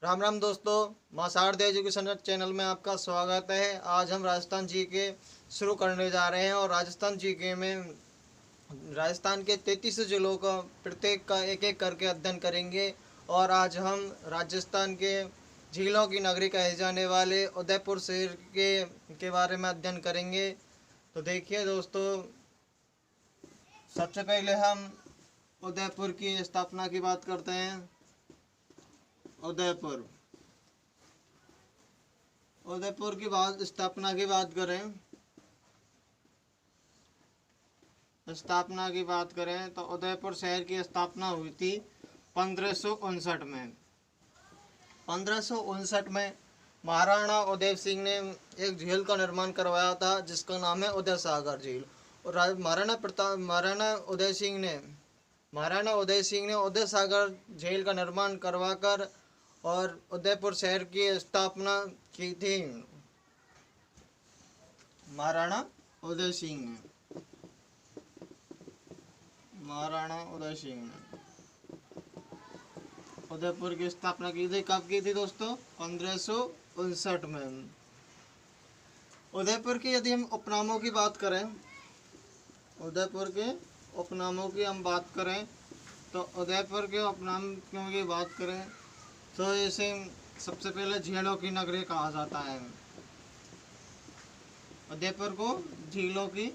राम राम दोस्तों, मां Sharda education channel में आपका स्वागत है। आज हम राजस्थान जी के शुरू करने जा रहे हैं और राजस्थान जी के में राजस्थान के 33 जिलों का प्रत्येक का एक एक करके अध्ययन करेंगे। और आज हम राजस्थान के झीलों की नगरी कहे जाने वाले उदयपुर शहर के बारे में अध्ययन करेंगे। तो देखिए दोस्तों, सबसे पहले हम उदयपुर की स्थापना की बात करते हैं। उदयपुर उदयपुर की स्थापना की बात करें तो उदयपुर शहर की स्थापना हुई थी 1559 में। 1559 में महाराणा उदय सिंह ने एक झील का निर्माण करवाया था जिसका नाम है उदय सागर झील। और महाराणा उदय सिंह ने उदय सागर झील का निर्माण करवाकर और उदयपुर शहर की स्थापना की थी। महाराणा उदय सिंह ने उदयपुर की स्थापना की थी। कब की थी दोस्तों? 1559 में। उदयपुर की यदि हम उपनामों की बात करें तो उदयपुर के उपनामों की बात करें तो इसे सबसे पहले झीलों की नगरी कहा जाता है। उदयपुर को झीलों की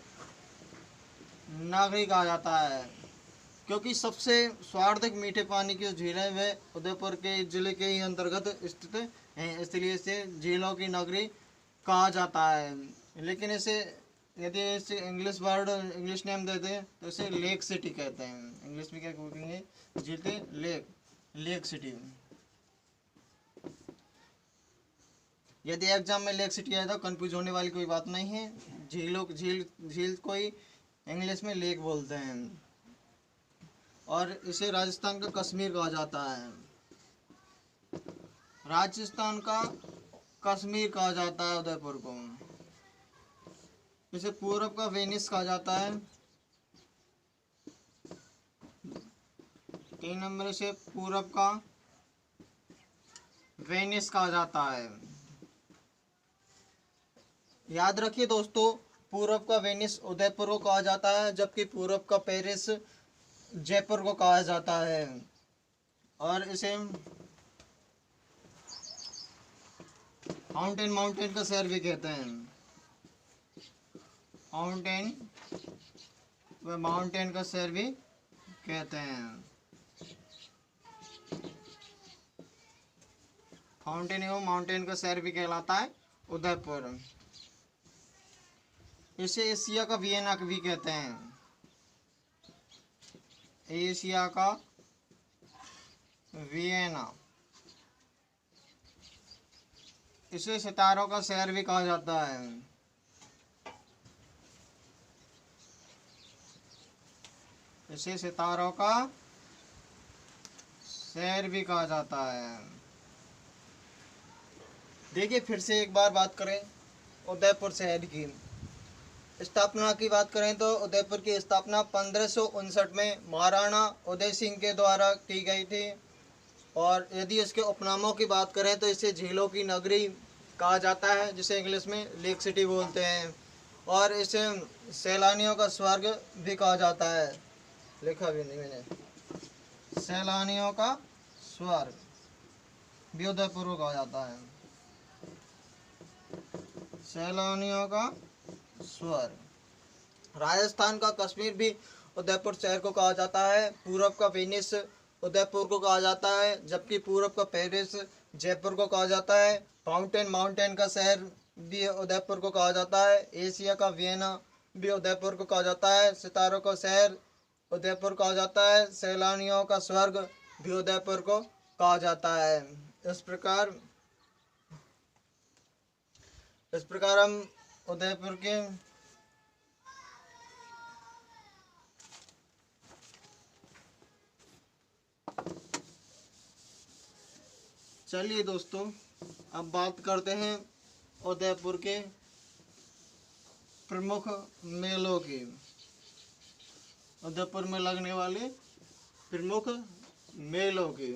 नगरी कहा जाता है क्योंकि सबसे स्वादिष्ट मीठे पानी की झीलें वे उदयपुर के जिले के ही अंतर्गत स्थित हैं, इसलिए इसे झीलों की नगरी कहा जाता है। लेकिन इसे यदि इसे इंग्लिश नेम देते हैं तो इसे लेक सिटी कहते हैं। इंग्लिश में क्या कहेंगे? झील लेक सिटी। यदि एग्जाम में लेक सिटी आए तो कंफ्यूज होने वाली कोई बात नहीं है। झील को ही इंग्लिश में लेक बोलते हैं। और इसे राजस्थान का कश्मीर कहा जाता है। राजस्थान का कश्मीर कहा जाता है उदयपुर को। इसे पूरब का वेनिस कहा जाता है। 3 नंबर से पूरब का वेनिस कहा जाता है। याद रखिए दोस्तों, पूरब का वेनिस उदयपुर को कहा जाता है जबकि पूरब का पेरिस जयपुर को कहा जाता है। और इसे माउंटेन का शहर भी कहते हैं। माउंटेन का शहर भी कहते हैं। माउंटेन का शहर भी कहलाता है उदयपुर। इसे एशिया का वियना भी कहते हैं। एशिया का वियना। इसे सितारों का शहर भी कहा जाता है। इसे सितारों का शहर भी कहा जाता है। देखिए, फिर से एक बार बात करें उदयपुर शहर की स्थापना की बात करें तो उदयपुर की स्थापना 1559 में महाराणा उदय सिंह के द्वारा की गई थी। और यदि इसके उपनामों की बात करें तो इसे झीलों की नगरी कहा जाता है जिसे इंग्लिश में लेक सिटी बोलते हैं। और इसे सैलानियों का स्वर्ग भी कहा जाता है। लिखा भी नहीं मैंने। सैलानियों का स्वर्ग भी उदयपुर को कहा जाता है। सैलानियों का स्वर्ग। राजस्थान का कश्मीर भी उदयपुर शहर को कहा जाता है। पूरब का वेनिस उदयपुर को कहा जाता है जबकि पूरब का पेरिस जयपुर को कहा जाता है। माउंटेन का शहर भी उदयपुर को कहा जाता है। एशिया का वियना भी उदयपुर को कहा जाता है। सितारों का शहर उदयपुर कहा जाता है। सैलानियों का स्वर्ग भी उदयपुर को कहा जाता है। इस प्रकार हम उदयपुर के चलिए दोस्तों, अब बात करते हैं उदयपुर के प्रमुख मेलों की। उदयपुर में लगने वाले प्रमुख मेलों की।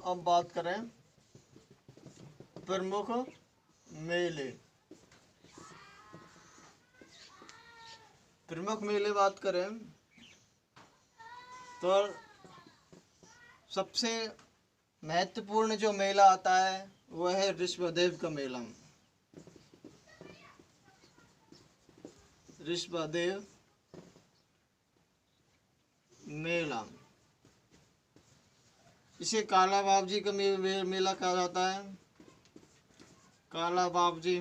अब बात करें प्रमुख मेले। प्रमुख मेले बात करें तो सबसे महत्वपूर्ण जो मेला आता है वह है ऋषभदेव का मेला। ऋषभदेव मेला, इसे काला बाबजी का मेला कहा जाता है। काला बाबजी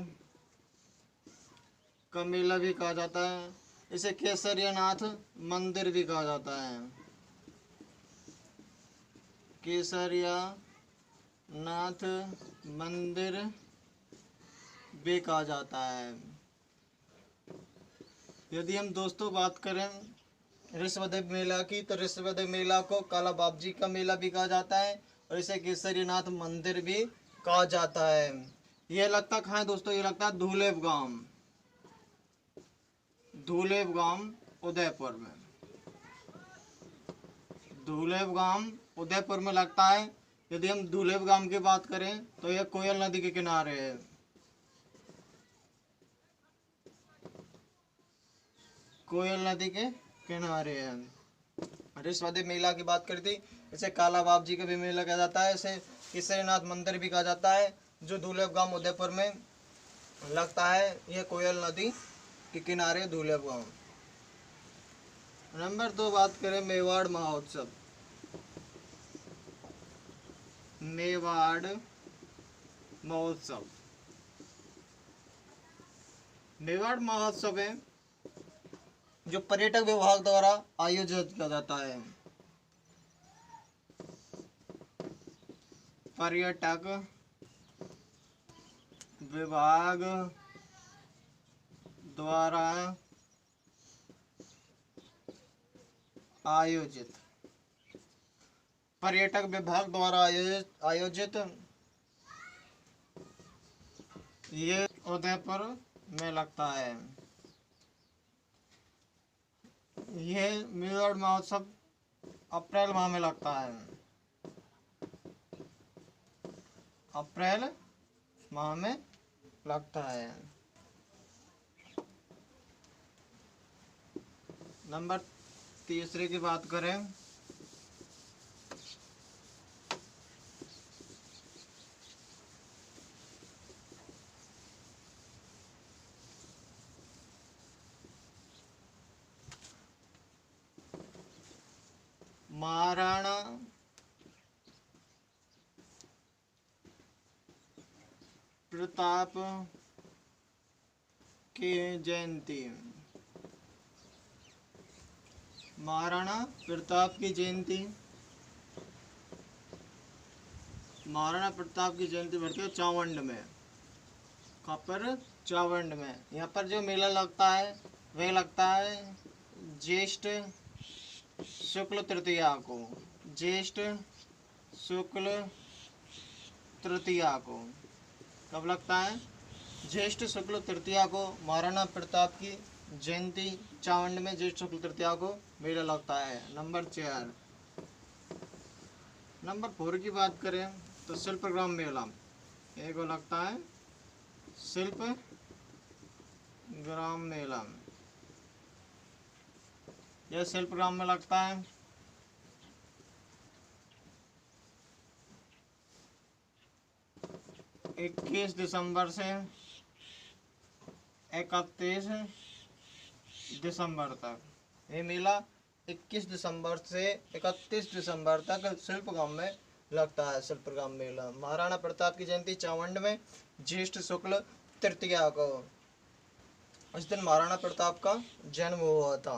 का मेला भी कहा जाता है। इसे केसरियानाथ मंदिर भी कहा जाता है। केसरियानाथ मंदिर भी कहा जाता है। यदि हम दोस्तों बात करें ऋषभदेव मेला की, तो ऋषभदेव मेला को काला बाबजी का मेला भी कहा जाता है और इसे केसरीनाथ मंदिर भी कहा जाता है। यह लगता कहाँ है दोस्तों? ये लगता है धूलेव गांव, धूलेव गांव उदयपुर में। धूलेव गांव उदयपुर में लगता है। यदि हम धूलेव गांव की बात करें तो यह कोयल नदी के किनारे है। कोयल नदी के किनारे है। ऋषभदेव मेला की बात करी थी, इसे काला बाबजी का भी मेला कहा जाता है। इसे केसरीनाथ मंदिर भी कहा जाता है जो धूलेव गांव उदयपुर में लगता है। यह कोयल नदी के किनारे धूलेव गांव। नंबर 2 बात करें मेवाड़ महोत्सव। मेवाड़ महोत्सव, मेवाड़ महोत्सव है जो पर्यटक विभाग द्वारा आयोजित किया जाता है। पर्यटक विभाग द्वारा आयोजित, पर्यटक विभाग द्वारा आयोजित ये उदयपुर में लगता है। यह मेवाड़ महोत्सव अप्रैल माह में लगता है। अप्रैल माह में लगता है। नंबर 3 की बात करें महाराणा प्रताप की जयंती। महाराणा प्रताप की जयंती, महाराणा प्रताप की जयंती बढ़ती है चावंड में। कहाँ पर? चावंड में। यहाँ पर जो मेला लगता है वह लगता है ज्येष्ठ शुक्ल तृतीया को। ज्येष्ठ शुक्ल तृतीया को कब लगता है? ज्येष्ठ शुक्ल तृतीया को महाराणा प्रताप की जयंती चावंड में ज्येष्ठ शुक्ल तृतीया को मेला लगता है। नंबर 4। नंबर 4 की बात करें तो शिल्पग्राम मेला एक लगता है। शिल्प ग्राम मेला, यह शिल्पग्राम में लगता है। इक्कीस दिसंबर से 31 दिसंबर तक ये मेला 21 दिसंबर से 31 दिसंबर तक शिल्पग्राम में लगता है। शिल्पग्राम मेला महाराणा प्रताप की जयंती चावंड में ज्येष्ठ शुक्ल तृतीया को। इस दिन महाराणा प्रताप का जन्म हुआ था।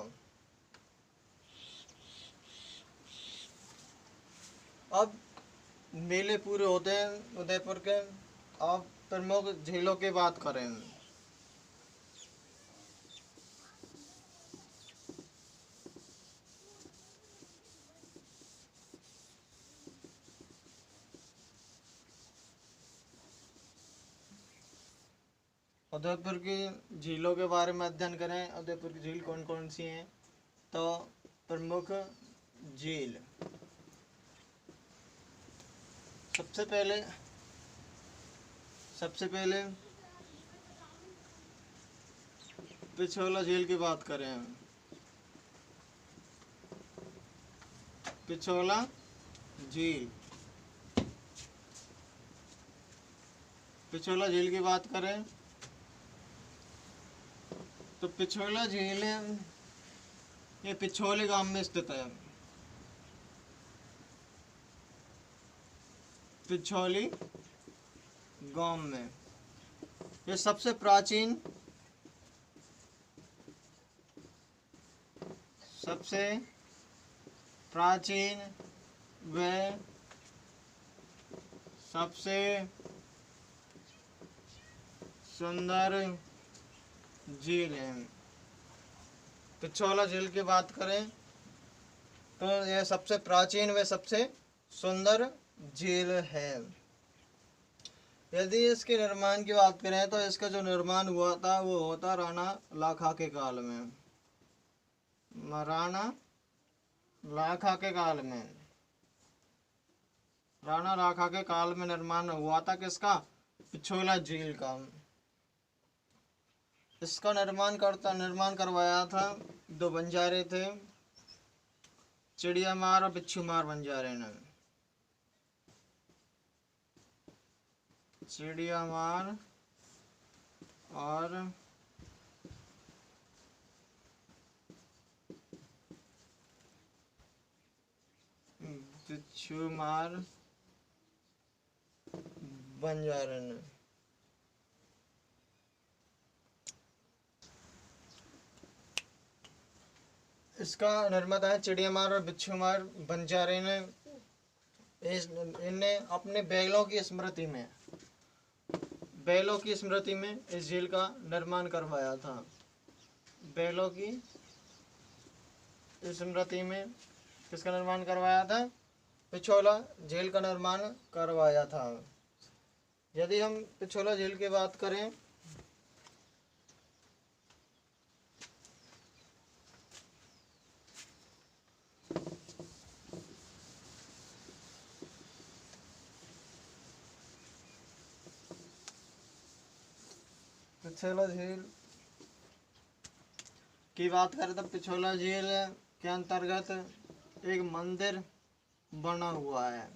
अब मेले पूरे होते हैं उदयपुर के। अब प्रमुख झीलों की बात करें उदयपुर की झीलों के बारे में अध्ययन करें। उदयपुर की झील कौन कौन सी हैं? तो प्रमुख झील सबसे पहले पिछोला झील की बात करें। पिछोला झील पिछोला झील की बात करें तो पिछोला झील ये पिछोले गांव में स्थित है। पिछोली गांव में ये सबसे प्राचीन व सबसे सुंदर झील है। पिछोला झील की बात करें तो यह सबसे प्राचीन व सबसे सुंदर झील है। यदि इसके निर्माण की बात करें तो इसका जो निर्माण हुआ था वो होता राणा लाखा के काल में। राणा लाखा के काल में निर्माण हुआ था किसका? पिछोला झील का। इसका निर्माण करवाया था दो बंजारे थे, चिड़िया मार और बिच्छू मार बंजारे ने। चिड़िया मार और बिच्छू मार बंजारे ने। इसका निर्माता है चिड़िया मार और बिच्छू मार बंजारे ने। इनने अपने बैलों की स्मृति में इस झील का निर्माण करवाया था। बैलों की स्मृति में किसका निर्माण करवाया था? पिछोला झील का निर्माण करवाया था। यदि हम पिछोला झील की बात करें पिछोला झील की बात करें तो पिछोला झील के अंतर्गत एक मंदिर बना हुआ है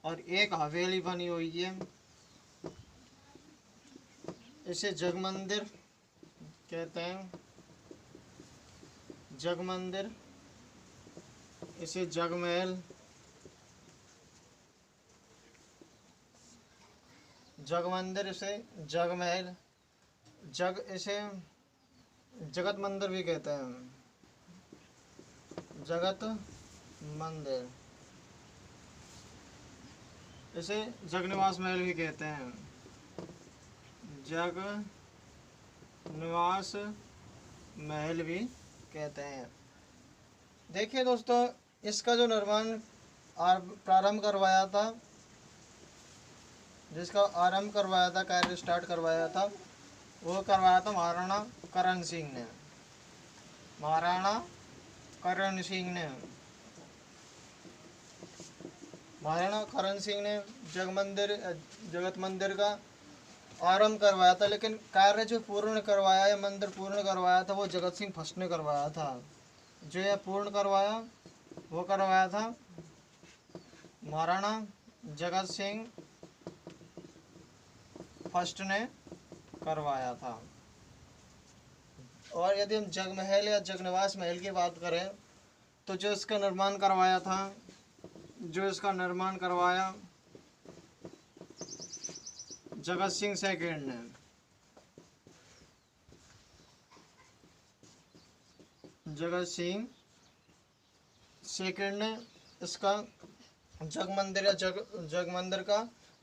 और एक हवेली बनी हुई है। इसे जग मंदिर कहते हैं। जग मंदिर, इसे जगमहल, जग मंदिर, इसे जगमहल, इसे जगत मंदिर भी कहते हैं। जगत मंदिर, इसे जगनिवास महल भी कहते हैं। जग निवास महल भी कहते हैं। देखिए दोस्तों, इसका जो निर्माण प्रारंभ करवाया था, जिसका आरंभ करवाया था, कार्य स्टार्ट करवाया था, वो करवाया था महाराणा करण सिंह ने। महाराणा करण सिंह ने जगत मंदिर का आरंभ करवाया था। लेकिन कार्य जो पूर्ण करवाया है, मंदिर पूर्ण करवाया था, वो जगत सिंह फर्स्ट ने करवाया था। जो यह पूर्ण करवाया वो करवाया था महाराणा जगत सिंह फर्स्ट ने करवाया था। और यदि हम जगमहल या जगनिवास महल की बात करें तो जो इसका निर्माण करवाया जगत सिंह सेकंड ने। जगत सिंह सेकंड ने इसका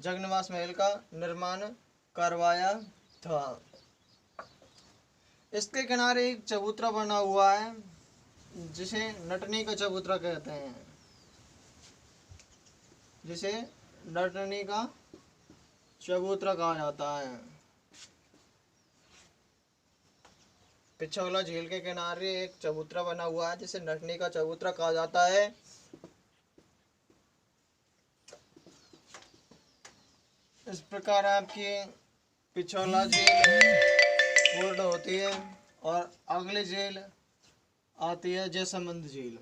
जगनिवास महल का निर्माण करवाया था। इसके किनारे एक चबूतरा बना हुआ है जिसे नटनी का चबूतरा कहते हैं। जिसे नटनी का चबूतरा कहा जाता है। पिछोला झील के किनारे एक चबूतरा बना हुआ है जिसे नटनी का चबूतरा कहा जाता है। इस प्रकार आपकी पिछोला झील पूर्ण होती है और अगली झील आती है जयसमंद झील।